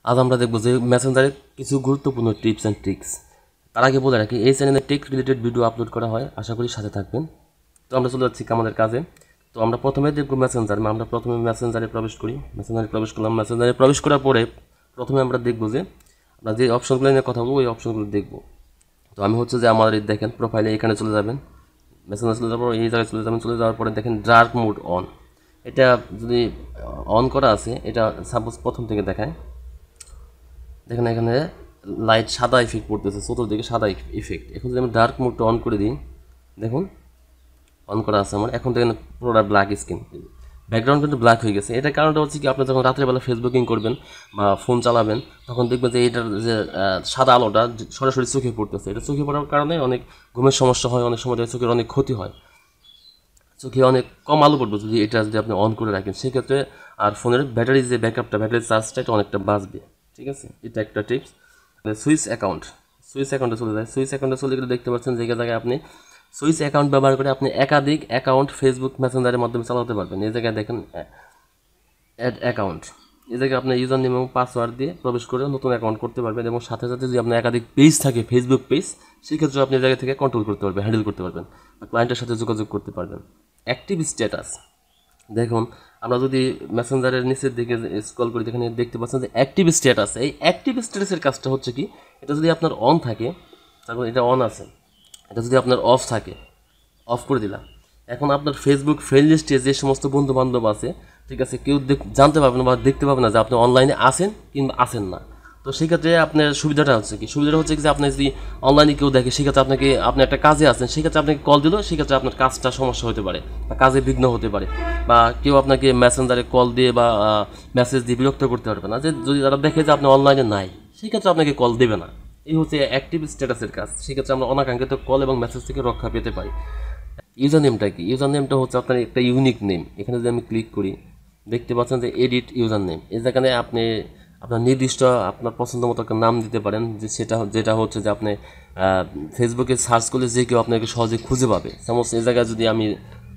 আজ আমরা দেখব যে মেসেঞ্জারের কিছু গুরুত্বপূর্ণ টিপস অ্যান্ড ট্রিক্স। তার আগে বলে রাখি, এই চ্যানেলে টেক রিলেটেড ভিডিও আপলোড করা হয়, আশা করি সাথে থাকবেন। তো আমরা চলে যাচ্ছি আমাদের কাজে। তো আমরা প্রথমে দেখব মেসেঞ্জার। আমরা প্রথমে মেসেঞ্জারে প্রবেশ করি। মেসেঞ্জারে প্রবেশ করলাম। মেসেঞ্জারে প্রবেশ করার পরে প্রথমে আমরা দেখব যে আমরা যে অপশনগুলো নিয়ে কথা বলবো, ওই অপশনগুলো দেখব। তো আমি হচ্ছে যে আমাদের দেখেন প্রোফাইলে এখানে চলে যাবেন, মেসেঞ্জার চলে যাওয়ার পর এই জায়গায় চলে যাবেন। চলে যাওয়ার পরে দেখেন ডার্ক মোড অন, এটা যদি অন করা আছে, এটা সাপোজ প্রথম থেকে দেখায়। দেখেন এখানে লাইট সাদা ইফেক্ট পড়তেছে, চতুর্দিকে সাদা ইফেক্ট। এখন যদি আমি ডার্ক মোডটা অন করে দিই, দেখুন অন করা আছে আমার। এখন দেখেন পুরোটা ব্ল্যাক স্ক্রিন, ব্যাকগ্রাউন্ড কিন্তু ব্ল্যাক হয়ে গেছে। এটার কারণটা হচ্ছে কি, আপনি যখন রাত্রেবেলা ফেসবুকিং করবেন বা ফোন চালাবেন, তখন দেখবেন যে এটার যে সাদা আলোটা সরাসরি চোখে পড়তেছে। এটা চোখে পড়ার কারণে অনেক ঘুমের সমস্যা হয়, অনেক সময় চোখের অনেক ক্ষতি হয়, চোখে অনেক কম আলো পড়বে যদি এটা যদি আপনি অন করে রাখেন সেক্ষেত্রে। আর ফোনের ব্যাটারি যে ব্যাকআপটা, ব্যাটারি চার্জটা এটা অনেকটা বাঁচবে, ঠিক আছে। এটা একটা টিপস। সুইচ অ্যাকাউন্টে চলে যায়। সুইচ অ্যাকাউন্টে চলে গেলে দেখতে পাচ্ছেন যে জায়গায় আপনি সুইচ অ্যাকাউন্ট ব্যবহার করে আপনি একাধিক অ্যাকাউন্ট ফেসবুক মেসেঞ্জারের মাধ্যমে চালাতে পারবেন। এই জায়গায় দেখেন অ্যাড অ্যাকাউন্ট, এই জায়গায় আপনি ইউজার নেম এবং পাসওয়ার্ড দিয়ে প্রবেশ করে নতুন অ্যাকাউন্ট করতে পারবেন। এবং সাথে সাথে যদি আপনার একাধিক পেজ থাকে, ফেসবুক পেজ, সেক্ষেত্রে আপনি এই জায়গা থেকে কন্ট্রোল করতে পারবেন, হ্যান্ডেল করতে পারবেন, বা ক্লায়েন্টের সাথে যোগাযোগ করতে পারবেন। অ্যাক্টিভ স্ট্যাটাস, দেখুন আমরা যদি মেসেঞ্জারের নিচের দিকে স্ক্রল করি, এখানে দেখতে পাচ্ছেন যে অ্যাক্টিভ স্ট্যাটাস। এই অ্যাক্টিভ স্ট্যাটাসের কাজটা হচ্ছে কি, এটা যদি আপনার অন থাকে, তারপর এটা অন আছে, এটা যদি আপনার অফ থাকে, অফ করে দিলাম। এখন আপনার ফেসবুক ফ্রেন্ড লিস্টে যে সমস্ত বন্ধু বান্ধব আছে, ঠিক আছে, কেউ জানতে পারবে না বা দেখতে পাবে না যে আপনি অনলাইনে আছেন কিংবা আছেন না। তো সেক্ষেত্রে আপনার সুবিধাটা হচ্ছে কি, যে আপনি যদি অনলাইনে কেউ দেখে, সেক্ষেত্রে আপনি একটা কাজে আছেন, সেক্ষেত্রে আপনাকে কল দিল, সেক্ষেত্রে আপনার কাজটা সমস্যা হতে পারে বা কাজে বিঘ্ন হতে পারে, বা কেউ আপনাকে মেসেঞ্জারে কল দিয়ে বা মেসেজ দিয়ে বিরক্ত করতে পারবে না। যে যদি তারা দেখে যে আপনি অনলাইনে নাই, সেক্ষেত্রে আপনাকে কল দেবে না। এই হচ্ছে অ্যাক্টিভ স্ট্যাটাসের কাজ। সেক্ষেত্রে আমরা অনাকাঙ্ক্ষিত কল এবং মেসেজ থেকে রক্ষা পেতে পারি। ইউজার নেমটা কি? ইউজার নেমটা হচ্ছে আপনার একটা ইউনিক নেম। এখানে যদি আমি ক্লিক করি, দেখতে পাচ্ছেন যে এডিট ইউজার নেম। এই জায়গায় আপনি আপনার নির্দিষ্ট আপনার পছন্দ মতো একটা নাম দিতে পারেন, যে যেটা হচ্ছে যে আপনি ফেসবুকে সার্চ করলে যে কেউ আপনাকে সহজে খুঁজে পাবে। সাপোজ এই জায়গায় যদি আমি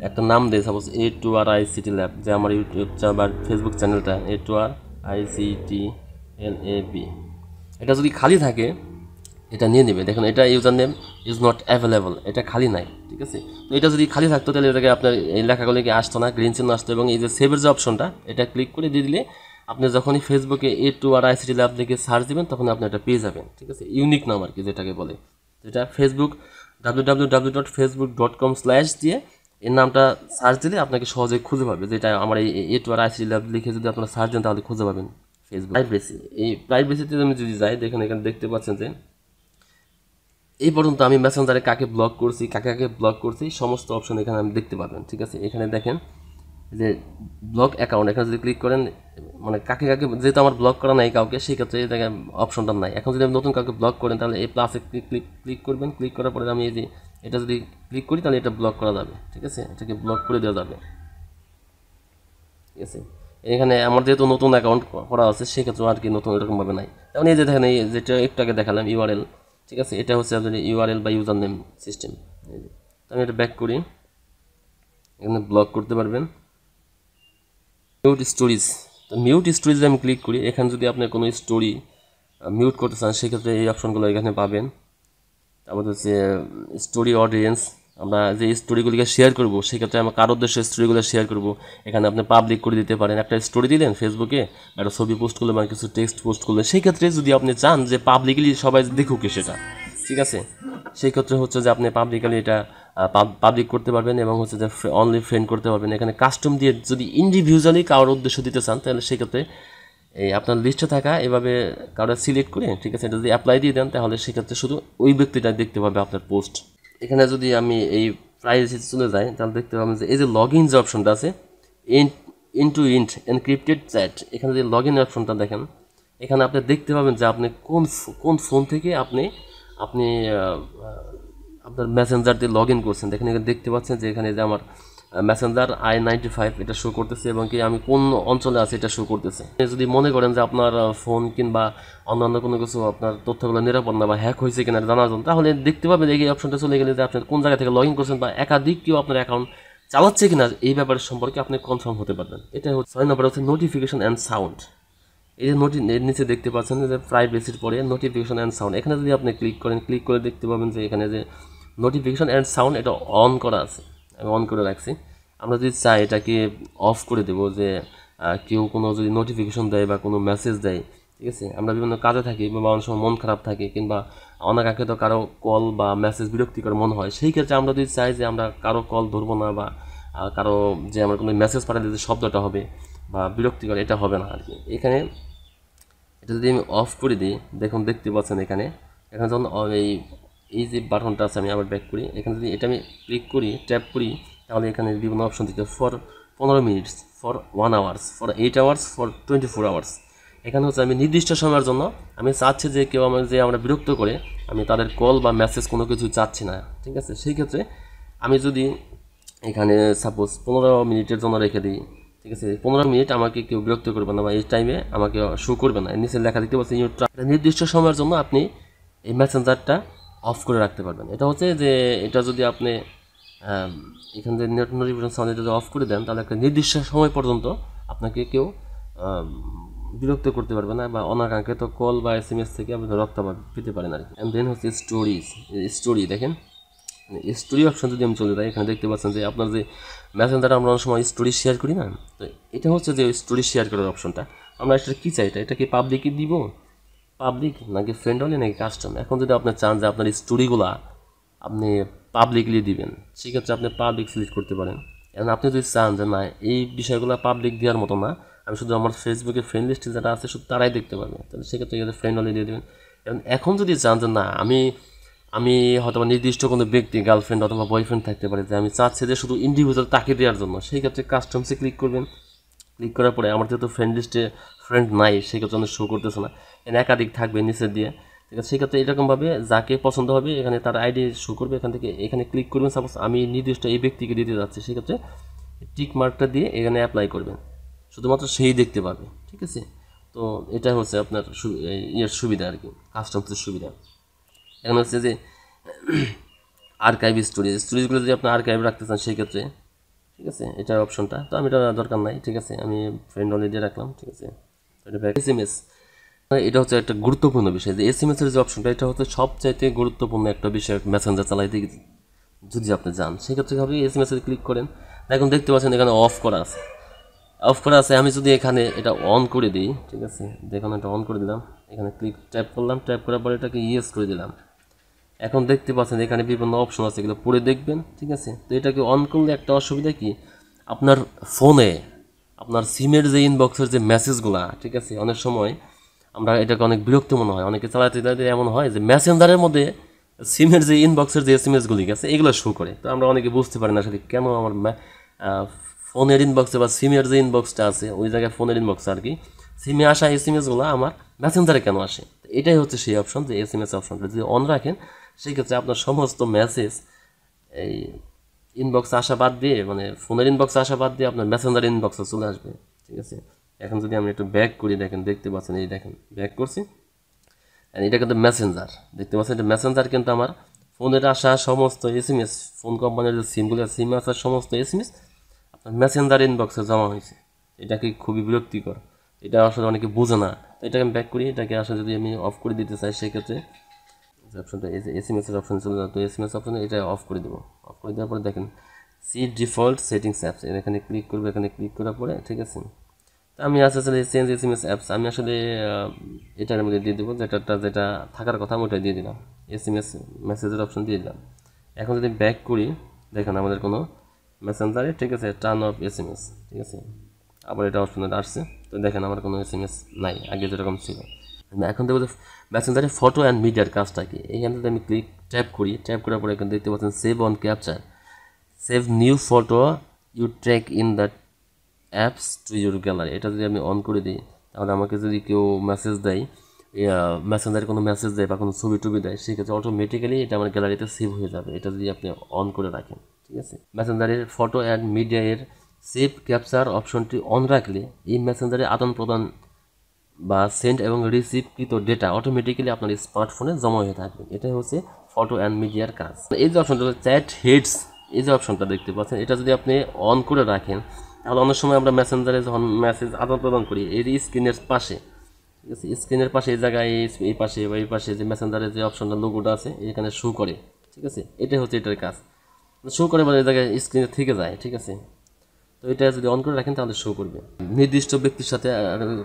একটা নাম দিই, সাপোজ A2RICT ল্যাব, যে আমার ইউটিউব বা ফেসবুক চ্যানেলটা A2RICTLAB, এটা যদি খালি থাকে এটা নিয়ে নেবে। দেখুন এটা user name is not available, এটা খালি নাই, ঠিক আছে। তো এটা যদি খালি থাকতো তাহলে এটাকে আপনার এই লেখাগুলো কি আসতো না, গ্রিন চিহ্ন আসতো। এবং এই যে সেভের যে অপশনটা, এটা ক্লিক করে দিয়ে দিলে আপনি যখনই ফেসবুকে A2RICT ল্যাব দেখে সার্চ দেবেন, তখন আপনি এটা পেয়ে যাবেন, ঠিক আছে। ইউনিক নাম আর কি, যেটাকে বলে, যেটা ফেসবুক www.facebook.com/ দিয়ে এই নামটা সার্চ দিলে আপনাকে সহজে খুঁজে পাবে। যেটা আমার এই A2RICT ল্যাব লিখে যদি আপনারা সার্চ দেন, তাহলে খুঁজে পাবেন ফেসবুক। প্রাইভেসি, এই প্রাইভেসিতে আমি যদি যাই, দেখেন এখানে দেখতে পাচ্ছেন যে এই পর্যন্ত আমি মেসেঞ্জারে কাকে ব্লক করছি সমস্ত অপশন এখানে আমি দেখতে পাবেন, ঠিক আছে। এখানে দেখেন যে ব্লক অ্যাকাউন্ট, এখানে যদি ক্লিক করেন, মানে কাকে যেহেতু আমার ব্লক করা নাই কাউকে, সেই ক্ষেত্রে এই জায়গায় অপশনটা নাই। এখন যদি আমি নতুন কাউকে ব্লক করেন, তাহলে এই প্লাসে ক্লিক করবেন। ক্লিক করার পরে আমি এই যে এটা যদি ক্লিক করি, তাহলে এটা ব্লক করা যাবে, ঠিক আছে। এটাকে ব্লক করে দেওয়া যাবে, ঠিক আছে। এখানে আমার যেহেতু নতুন অ্যাকাউন্ট করা আছে, সেক্ষেত্রে আর কি নতুন এরকমভাবে নাই। যেমন এই যে দেখেন, এই যেটা একটু আগে দেখালাম URL, ঠিক আছে, এটা হচ্ছে আপনার URL বা ইউজার নেম সিস্টেম। আমি এটা ব্যাক করি, এখানে ব্লক করতে পারবেন। মিউট স্টোরিজ, তো মিউট স্টোরিজে আমি ক্লিক করি। এখানে যদি আপনি কোনো স্টোরি মিউট করতে চান, সেক্ষেত্রে এই অপশনগুলো এখানে পাবেন। তারপর হচ্ছে স্টোরি অডিয়েন্স, আমরা যে স্টোরিগুলিকে শেয়ার করবো, সেক্ষেত্রে আমরা কারোর উদ্দেশ্যে স্টোরিগুলো শেয়ার করবো, এখানে আপনি পাবলিক করে দিতে পারেন। একটা স্টোরি দিলেন ফেসবুকে, একটা ছবি পোস্ট করলেন বা কিছু টেক্সট পোস্ট করলেন, সেই ক্ষেত্রে যদি আপনি চান যে পাবলিকলি সবাই দেখুক সেটা, ঠিক আছে, সেই ক্ষেত্রে হচ্ছে যে আপনি পাবলিকলি এটা পাবলিক করতে পারবেন। এবং হচ্ছে যে অনলি ফ্রেন্ড করতে পারবেন। এখানে কাস্টম দিয়ে যদি ইন্ডিভিজুয়ালি কারোর উদ্দেশ্য দিতে চান, তাহলে সেক্ষেত্রে এই আপনার লিস্টে থাকা এভাবে কারো সিলেক্ট করে, ঠিক আছে, এটা যদি অ্যাপ্লাই দিয়ে দেন, তাহলে সেক্ষেত্রে শুধু ওই ব্যক্তিটা দেখতে পাবে আপনার পোস্ট। এখানে যদি আমি এই প্রাইভেসিতে চলে যাই, তাহলে দেখতে পাবেন যে এই যে লগ ইন যে অপশনটা আছে, ইন্টু এনক্রিপ্টেড চ্যাট, এখানে যে লগ ইন অপশনটা দেখেন, এখানে আপনি দেখতে পাবেন যে আপনি কোন ফোন থেকে আপনি আপনার মেসেঞ্জার দিয়ে লগ ইন করছেন। দেখেন এখানে দেখতে পাচ্ছেন যে এখানে যে আমার মেসেঞ্জার I95 এটা শো করতেছে, এবং কি আমি কোন অঞ্চলে আছি এটা শো করতেছে। যদি মনে করেন যে আপনার ফোন কিংবা অন্যান্য কোনো কিছু আপনার তথ্যগুলো নিরাপদ না বা হ্যাক হয়েছে কিনা জানার জন্য, তাহলে দেখতে পাবেন এই অপশনটা চলে গেলে যে আপনার কোন জায়গা থেকে লগ ইন করছেন বা একাধিক কেউ আপনার অ্যাকাউন্ট চালাচ্ছে কিনা, এই ব্যাপারের সম্পর্কে আপনি কনফার্ম হতে পারবেন। এটা হচ্ছে 6 নম্বর হচ্ছে নোটিফিকেশন অ্যান্ড সাউন্ড। এই যে এর নিচে দেখতে পাচ্ছেন যে প্রাইভেসির পরে নোটিফিকেশন অ্যান্ড সাউন্ড, এখানে যদি আপনি ক্লিক করেন, ক্লিক করে দেখতে পাবেন যে এখানে যে নোটিফিকেশন অ্যান্ড সাউন্ড এটা অন করা আছে, আমি অন করে রাখছি। আমরা যদি চাই এটাকে অফ করে দেবো যে কেউ কোনো যদি নোটিফিকেশন দেয় বা কোনো মেসেজ দেয়, ঠিক আছে, আমরা বিভিন্ন কাজে থাকি বা অনেক সময় মন খারাপ থাকে কিংবা অনাকাঙ্ক্ষিত কারো কল বা মেসেজ বিরক্তিকর মনে হয়, সেই ক্ষেত্রে আমরা যদি চাই যে আমরা কারো কল ধরবো না বা কারো যে আমরা কোনো মেসেজ পাঠালে যে শব্দটা হবে বা বিরক্তিকর এটা হবে না আর কি। এখানে এটা যদি আমি অফ করে দিই, দেখুন দেখতে পাচ্ছেন এখানে যখন এই যে বাটনটা আছে, আমি আবার ব্যাক করি, এখানে যদি এটা আমি ক্লিক করি, ট্যাপ করি, তাহলে এখানে বিভিন্ন অপশন দিতে for 15 minutes, for 1 hours, for 8 hours, for 24 hours. এখানে হচ্ছে আমি নির্দিষ্ট সময়ের জন্য আমি চাচ্ছি যে কেউ আমার যে আমরা বিরক্ত করে আমি তাদের কল বা মেসেজ কোনো কিছু চাচ্ছি না, ঠিক আছে। সেই ক্ষেত্রে আমি যদি এখানে সাপোজ 15 মিনিটের জন্য রেখে দিই, ঠিক আছে, 15 মিনিট আমাকে কেউ বিরক্ত করবে না বা এই টাইমে আমাকে শো করবে না, নিচে লেখা দিতে পারছি নির্দিষ্ট সময়ের জন্য আপনি এই মেসেঞ্জারটা অফ করে রাখতে পারবেন। এটা হচ্ছে যে এটা যদি আপনি এখান থেকে নোটিফিকেশন সাউন্ড যদি অফ করে দেন, তাহলে একটা নির্দিষ্ট সময় পর্যন্ত আপনাকে কেউ বিরক্ত করতে পারবে না বা অনাকাঙ্ক্ষিত কল বা SMS থেকে আপনি রক্ষা পেতে পারেন আর কি। অ্যান্ড দেন হচ্ছে স্টোরি দেখেন, স্টোরি অপশন যদি আমি চলে যাই, এখানে দেখতে পাচ্ছেন যে আপনার যে মেসেঞ্জারে আমরা অনেক সময় স্টোরি শেয়ার করি না, তো এটা হচ্ছে যে স্টোরি শেয়ার করার অপশনটা। আমরা এটা কী চাই, এটা কি পাবলিকই দিব, পাবলিক নাকি ফ্রেন্ড অনলি নাকি কাস্টম। এখন যদি আপনি চান যে আপনার স্টোরিগুলা আপনি পাবলিকলি দিবেন, সেক্ষেত্রে আপনি পাবলিক সিলেক্ট করতে পারেন। এখন আপনি যদি চান যে না এই বিষয়গুলো পাবলিক দেওয়ার মতো না, আমি শুধু আমার ফেসবুকের ফ্রেন্ড লিস্টে যারা আছে শুধু তারাই দেখতে পারবে, তাহলে সেক্ষেত্রে ফ্রেন্ড অনলি দিয়ে দেবেন। এখন যদি চান যে না আমি হয়তো নির্দিষ্ট কোনো ব্যক্তি গার্লফ্রেন্ড অথবা বয়ফ্রেন্ড থাকতে পারে যে আমি চাচ্ছি যে শুধু ইন্ডিভিজুয়াল তাকে দেওয়ার জন্য, সেই ক্ষেত্রে কাস্টমসে ক্লিক করবেন। ক্লিক করার পরে আমার যেহেতু ফ্রেন্ড লিস্টে ফ্রেন্ড নাই, সেক্ষেত্রে অনেক শো করতেছে না, একাধিক থাকবে নিচের দিয়ে, ঠিক আছে। সেক্ষেত্রে এরকমভাবে যাকে পছন্দ হবে এখানে তার আইডি শো করবে, এখান থেকে এখানে ক্লিক করবেন। সাপোজ আমি নির্দিষ্ট এই ব্যক্তিকে দিতে যাচ্ছি, সেক্ষেত্রে টিক মার্কটা দিয়ে এখানে অ্যাপ্লাই করবেন, শুধুমাত্র সেই দেখতে পাবে, ঠিক আছে। তো এটা হচ্ছে আপনার ইয়ের সুবিধা আর কি, কাস্টমসের সুবিধা। এখন হচ্ছে যে আর্কাইভ স্টোরেজগুলো যদি আপনি আর্কাইভ রাখতে চান সেই ক্ষেত্রে, ঠিক আছে, এটার অপশনটা তো আমি এটা দরকার নাই, ঠিক আছে, আমি ফ্রেন্ড অনলি দিয়ে রাখলাম, ঠিক আছে। এটা SMS, এটা হচ্ছে একটা গুরুত্বপূর্ণ বিষয় যে SMS এর যে অপশনটা, এটা হচ্ছে সবচাইতে গুরুত্বপূর্ণ একটা বিষয় মেসেঞ্জার চালাইতে যদি আপনি যান, সেক্ষেত্রে হবে SMS এ ক্লিক করেন। এখন দেখতে পাচ্ছেন এখানে অফ করা আছে, আমি যদি এখানে এটা অন করে দিই, ঠিক আছে, দেখুন এটা অন করে দিলাম, এখানে ট্যাপ করলাম, ট্যাপ করার পরে এটাকে ইয়েস করে দিলাম। এখন দেখতে পাচ্ছেন এখানে বিভিন্ন অপশন আছে, এগুলো পড়ে দেখবেন, ঠিক আছে। তো এটাকে অন করলে একটা অসুবিধা কি, আপনার ফোনে আপনার সিমের যে ইনবক্সের যে মেসেজগুলা, ঠিক আছে, অনেক সময় আমরা এটাকে অনেক বিরক্ত মনে হয়, অনেকে চালাতে এমন হয় যে মেসেঞ্জারের মধ্যে সিমের যে ইনবক্সের যে SMS-গুলি গেছে এগুলো শো করে, তো আমরা অনেকে বুঝতে পারি না আসলে কেন আমার ফোনের ইনবক্সে বা সিমের যে ইনবক্সটা আছে ওই জায়গায় ফোনের ইনবক্সে আর কি সিমে আসা SMS-গুলো আমার মেসেঞ্জারে কেন আসে। এটাই হচ্ছে সেই অপশন যে SMS অপশনটা যদি অন রাখেন, সেই ক্ষেত্রে আপনার সমস্ত মেসেজ এই ইনবক্সে আসা বাদ দিয়ে, মানে ফোনের ইনবক্সে আসা বাদ দিয়ে আপনার মেসেঞ্জার ইনবক্সে চলে আসবে, ঠিক আছে। এখন যদি আমি একটু ব্যাক করি, দেখেন দেখতে পাচ্ছেন, এই দেখেন ব্যাক করছি, এটা কিন্তু মেসেঞ্জার, দেখতে পাচ্ছেন এটা মেসেঞ্জার, কিন্তু আমার ফোনের আসা সমস্ত SMS, ফোন কোম্পানির যে সিমগুলো সিম আসার সমস্ত SMS আপনার মেসেঞ্জার ইনবক্সে জমা হয়েছে। এটা কি খুবই বিরক্তিকর, এটা আসলে অনেকে বোঝে না। তো এটাকে আমি ব্যাক করি, এটাকে আসলে যদি আমি অফ করে দিতে চাই, সেক্ষেত্রে অপশনটা এই যে SMS এর অপশন চলে যাবে, তো SMS অপশনে এটা অফ করে দেবো। অফ করে দেওয়ার পরে দেখেন সি ডিফল্ট সেটিংস অ্যাপস, এখানে ক্লিক করবে, এখানে ক্লিক করার পরে, ঠিক আছে, তো আমি আসলে চেঞ্জ SMS অ্যাপস আমি আসলে এটার মধ্যে দিয়ে দেবো, যেটা থাকার কথা আমি ওটাই দিয়ে দিলাম, SMS মেসেজের অপশন দিয়ে দিলাম। এখন যদি ব্যাক করি, দেখেন আমাদের কোনো মেসেঞ্জারে, ঠিক আছে, টার্ন অফ SMS, ঠিক আছে, আবার এটা অপশন আসছে, তো দেখেন আমার কোনো SMS নাই, আগে যেরকম ছিল। এখন দেখবো মেসেঞ্জারে ফটো অ্যান্ড মিডিয়ার কাজটা কি, এইখান থেকে আমি ট্যাপ করি, ট্যাপ করার পরে এখানে দেখতে পাচ্ছেন save on capture, save new photo you track in the apps to your gallery. এটা যদি আমি অন করে দিই, তাহলে আমাকে যদি কেউ মেসেজ দেয়, মেসেঞ্জারে কোনো মেসেজ দেয় বা কোনো ছবি টবি দেয়, সেক্ষেত্রে অটোমেটিক্যালি এটা আমার গ্যালারিতে সেভ হয়ে যাবে, এটা যদি আপনি অন করে রাখেন, ঠিক আছে। মেসেঞ্জারের ফটো অ্যান্ড মিডিয়া এর সেভ ক্যাপচার অপশনটি অন রাখলে এই মেসেঞ্জারে আদান প্রদান বা সেন্ড এবং রিসিভকৃত ডেটা অটোমেটিক্যালি আপনার স্মার্টফোনে জমা হয়ে থাকবে। এটাই হচ্ছে ফটো অ্যান্ড মিডিয়ার কাজ। এই যে অপশনটা চ্যাট হেডস, এই যে অপশনটা দেখতে পাচ্ছেন, এটা যদি আপনি অন করে রাখেন, তাহলে অনেক সময় আমরা মেসেঞ্জারে যখন মেসেজ আদান প্রদান করি, এই স্ক্রিনের পাশে ঠিক আছে। স্ক্রিনের পাশে এই জায়গায় এই পাশে বা এই পাশে যে মেসেঞ্জারের যে অপশনটা লোগোটা আছে এখানে শো করে, ঠিক আছে। এটাই হচ্ছে এটার কাজ, শো করে বলে এই জায়গায় স্ক্রিনে থেকে যায়, ঠিক আছে। তো এটা যদি অন করে রাখেন তাহলে শো করবে। নির্দিষ্ট ব্যক্তির সাথে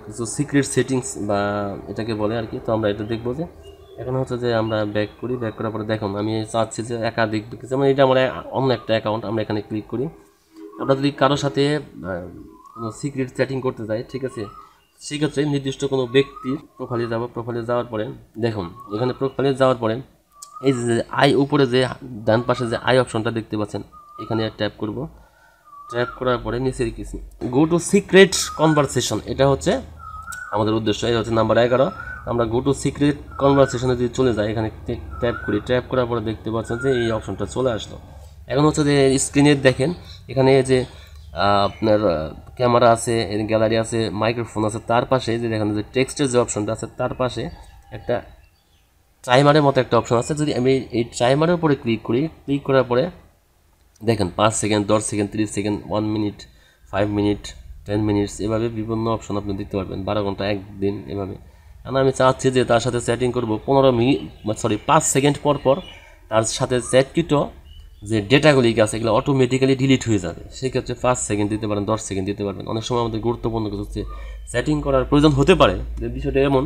কিছু সিক্রেট সেটিংস বা এটাকে বলে আর কি। তো আমরা এটা দেখবো যে এখন হচ্ছে যে আমরা ব্যাক করি, ব্যাক করার পরে দেখুন আমি চাচ্ছি যে একাধিক ব্যক্তি, যেমন এটা আমার অন্য একটা অ্যাকাউন্ট, আমরা এখানে ক্লিক করি। আমরা যদি কারোর সাথে কোনো সিক্রেট চ্যাটিং করতে যাই, ঠিক আছে, সেক্ষেত্রে নির্দিষ্ট কোনো ব্যক্তির প্রোফাইলে যাব। প্রোফাইলে যাওয়ার পরে দেখুন এখানে প্রোফাইলে যাওয়ার পরে এই যে আই উপরে যে ডান পাশে যে আই অপশনটা দেখতে পাচ্ছেন এখানে ট্যাপ করব। ট্যাপ করার পরে নিচের কিছু গো টু সিক্রেট কনভারসেশন, এটা হচ্ছে আমাদের উদ্দেশ্য। এটা হচ্ছে নাম্বার 11। আমরা গো টু সিক্রেট কনভারসেশনে যদি চলে যাই, এখানে ট্যাপ করি। ট্যাপ করার পরে দেখতে পাচ্ছেন যে এই অপশনটা চলে আসলো। এখন হচ্ছে যে স্ক্রিনে দেখেন এখানে যে আপনার ক্যামেরা আছে, গ্যালারি আছে, মাইক্রোফোন আছে, তার পাশে যে দেখেন যে টেক্সটের যে অপশনটা আছে তার পাশে একটা টাইমারের মতো একটা অপশন আছে। যদি আমি এই টাইমারের উপরে ক্লিক করি, ক্লিক করার পরে দেখেন 5 second, 10 second, 30 second, 1 minute, 5 minute, 10 minutes, এভাবে বিভিন্ন অপশন আপনি দিতে পারবেন, 12 ঘন্টা, একদিন, এভাবে। কারণ আমি চাচ্ছি যে তার সাথে চ্যাটিং করব 5 সেকেন্ড পর পর তার সাথে চ্যাটকৃত যে ডেটাগুলি আছে এগুলো অটোমেটিক্যালি ডিলিট হয়ে যাবে। সেক্ষেত্রে 5 সেকেন্ড দিতে পারেন, 10 সেকেন্ড দিতে পারবেন। অনেক সময় আমাদের গুরুত্বপূর্ণ কিছু চ্যাটিং করার প্রয়োজন হতে পারে, যে বিষয়টা এমন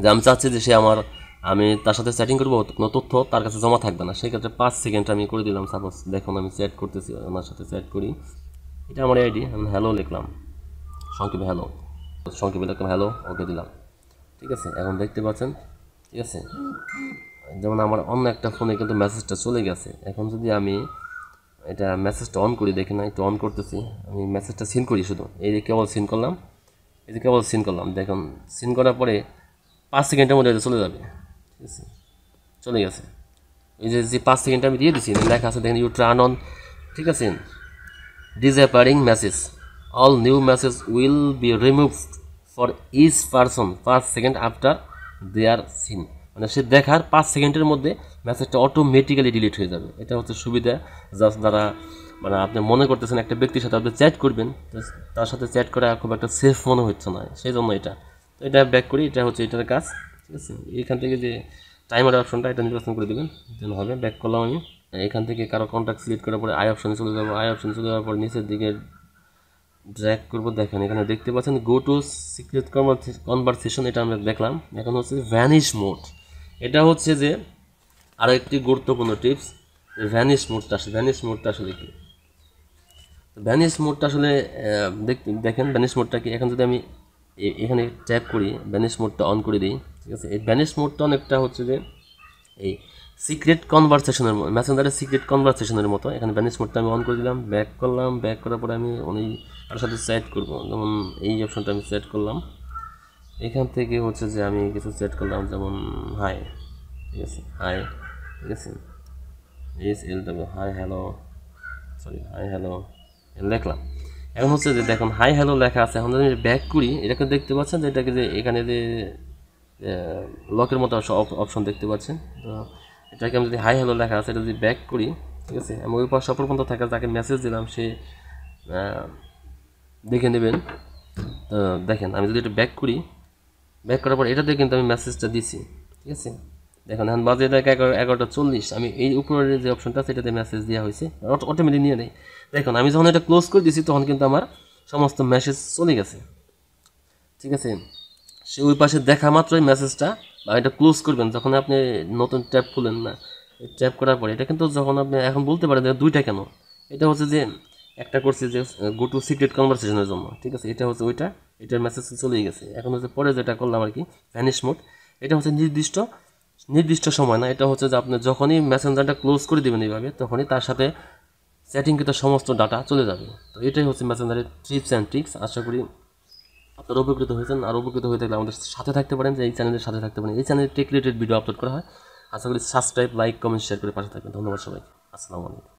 যে আমি চাচ্ছি যে আমি তার সাথে চ্যাটিং করবো, কোনো তথ্য তার কাছে জমা থাকবে না। সেক্ষেত্রে 5 সেকেন্ড আমি করে দিলাম। সাপোজ দেখুন আমি চ্যাট করতেছি, ওনার সাথে চ্যাট করি। এটা আমার আইডি, আমি হ্যালো লিখলাম, সংক্ষেপে হ্যালো, সংক্ষেপে লিখলাম হ্যালো, ওকে দিলাম, ঠিক আছে। এখন দেখতে পাচ্ছেন, ঠিক আছে, যেমন আমার অন্য একটা ফোনে কিন্তু মেসেজটা চলে গেছে। এখন যদি আমি এটা মেসেজটা অন করি, দেখে না একটু অন করতেছি, আমি মেসেজটা সিন করি শুধু, এই যে কেবল সিন করলাম, এই যে কেবল সিন করলাম, দেখুন সিন করার পরে 5 সেকেন্ডের মধ্যে চলে যাবে, ঠিক আছে, চলে গেছে। এই যে 5 সেকেন্ড আমি দিয়ে দিচ্ছি, লেখা আছে দেখেন ইউ টার্ন অন, ঠিক আছে, disappearing message, all new message will be removed for each person 5 second after their seen. মানে সে দেখার 5 সেকেন্ডের মধ্যে মেসেজটা অটোমেটিক্যালি ডিলিট হয়ে যাবে। এটা হচ্ছে সুবিধা, জাস্ট যারা মানে আপনি মনে করতেছেন একটা ব্যক্তির সাথে আপনি চ্যাট করবেন, তার সাথে চ্যাট করা খুব একটা সেফ মনে হচ্ছে না, সেই জন্য এটা। তো এটা ব্যাক করি, এটা হচ্ছে এটার কাজ, ঠিক আছে। এখান থেকে যে টাইমার অপশনটা এটা নির্বাচন করে দেবেন, যেন হবে। ব্যাক করলাম আমি। এখান থেকে কারো কন্ট্যাক্ট সিলেক্ট করার পরে আই অপশনে চলে যাবো। আই অপশনে চলে যাওয়ার পর নিচের দিকে ড্র্যাগ করবো। দেখেন এখানে দেখতে পাচ্ছেন গো টু সিক্রেট কনভারসেশন, এটা আমরা দেখলাম। এখন হচ্ছে ভ্যানিশ মোড, এটা হচ্ছে যে আরও একটি গুরুত্বপূর্ণ টিপস। ভ্যানিশ মোডটা আসলে কি? ভ্যানিশ মোডটা আসলে দেখেন ভ্যানিশ মোডটা কি। এখন যদি আমি এখানে ট্যাপ করি, ভ্যানিশ মোডটা অন করে দিই, ঠিক আছে। এই ভ্যানিশ মোডটা অনেকটা হচ্ছে যে এই সিক্রেট কনভারসেশনের, মেসেঞ্জারের সিক্রেট কনভারসেশনের মতো। এখানে ভ্যানিশ মোডটা আমি অন করে দিলাম, ব্যাক করলাম। ব্যাক করার পরে আমি তার সাথে চ্যাট করবো, যেমন এই অপশনটা আমি চ্যাট করলাম। এখান থেকে হচ্ছে যে আমি কিছু চ্যাট করলাম, যেমন হাই, ঠিক আছে, হাই, ঠিক আছে, SLW, hi hello, sorry hi hello লিখলাম। এখন হচ্ছে যে দেখুন হাই হ্যালো লেখা আছে। এখন যদি আমি ব্যাক করি, এটাকে দেখতে পাচ্ছেন যে এটাকে যে এখানে যে লকের মতো অপশন দেখতে পাচ্ছেন। তো এটাকে আমি যদি হাই হ্যালো লেখা আছে, এটা যদি ব্যাক করি, ঠিক আছে, আমি ওই পাশে অপর পর্যন্ত থাকা যাকে মেসেজ দিলাম সে দেখে নেবেন। তো দেখেন আমি যদি এটা ব্যাক করি, ব্যাক করার পর এটাতে কিন্তু আমি মেসেজটা দিছি, ঠিক আছে। দেখুন এখন বাজে দেখে 11:40, আমি এই উপরের যে অপশনটা আছে এটাতে মেসেজ দেওয়া হয়েছে, অটোমেটিক নিয়ে নেই। দেখুন আমি যখন এটা ক্লোজ করে দিয়েছি তখন কিন্তু আমার সমস্ত মেসেজ চলে গেছে, ঠিক আছে। সে ওই পাশে দেখা মাত্রই মেসেজটা বা এটা ক্লোজ করবেন যখন আপনি নতুন ট্যাব খুলেন না, ট্যাপ করার পরে এটা কিন্তু যখন আপনি এখন বলতে পারেন যে দুইটা কেন, এটা হচ্ছে যে একটা করছি যে গো টু সিক্রেট কনভারসেশনের জন্য, ঠিক আছে। এটা হচ্ছে ওইটা, এটার মেসেজ চলেই গেছে। এখন হচ্ছে পরে যেটা করলাম আর কি ভ্যানিশ মোড, এটা হচ্ছে নির্দিষ্ট সময় না, এটা হচ্ছে যে আপনি যখনই মেসেঞ্জারটা ক্লোজ করে দেবেন এইভাবে, তখনই তার সাথে চ্যাটিংকৃত সমস্ত ডাটা চলে যাবে। তো এটাই হচ্ছে মেসেঞ্জারের টিপস অ্যান্ড ট্রিক্স। আশা করি আপনারা উপকৃত হয়েছেন। আর উপকৃত হয়ে থাকলে আমাদের সাথে থাকতে পারেন, যে এই চ্যানেলের সাথে থাকতে পারেন। এই চ্যানেলে টেক রিলেটেড ভিডিও আপলোড করা হয়। আশা করি সাবস্ক্রাইব, লাইক, কমেন্ট, শেয়ার করে পাশে থাকবেন। ধন্যবাদ সবাইকে। আসসালামু আলাইকুম।